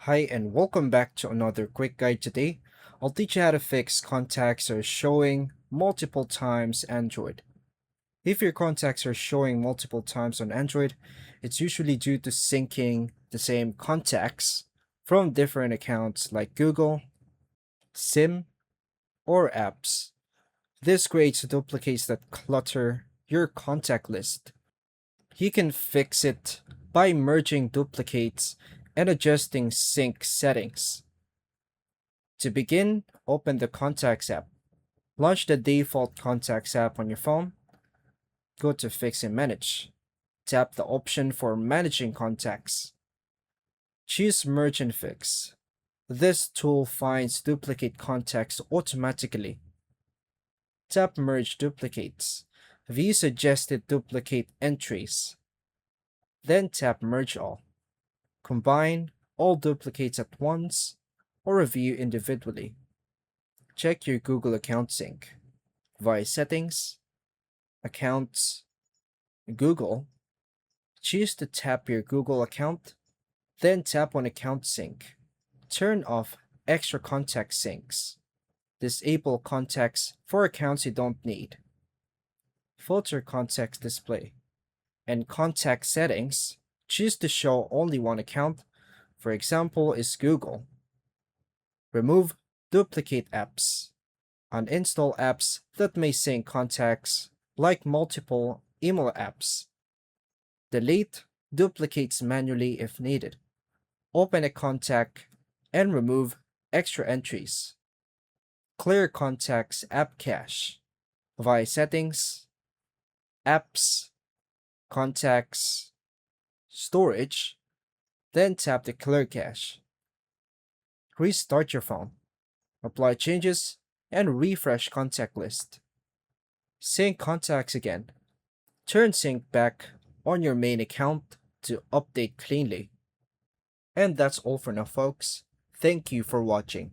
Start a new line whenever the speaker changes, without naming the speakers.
Hi and welcome back to another quick guide today. I'll teach you how to fix contacts are showing multiple times Android. If your contacts are showing multiple times on Android, it's usually due to syncing the same contacts from different accounts like Google, SIM, or apps. This creates duplicates that clutter your contact list. You can fix it by merging duplicates and adjusting sync settings. To begin, open the Contacts app. Launch the default Contacts app on your phone. Go to Fix and Manage. Tap the option for Managing Contacts. Choose Merge and Fix. This tool finds duplicate contacts automatically. Tap Merge Duplicates. View suggested duplicate entries. Then tap Merge All. Combine all duplicates at once or review individually. Check your Google account sync via Settings, Accounts, Google. Choose to tap your Google account, then tap on Account Sync. Turn off Extra Contact Syncs. Disable contacts for accounts you don't need. Filter Contacts Display. In Contact Settings, choose to show only one account, for example is Google. Remove duplicate apps. Uninstall apps that may sync contacts, like multiple email apps. Delete duplicates manually if needed. Open a contact and remove extra entries. Clear contacts app cache via Settings, Apps, Contacts, Storage, then tap the Clear Cache. Restart your phone. Apply changes and refresh contact list. Sync contacts again. Turn sync back on your main account to update cleanly. And that's all for now, folks. Thank you for watching.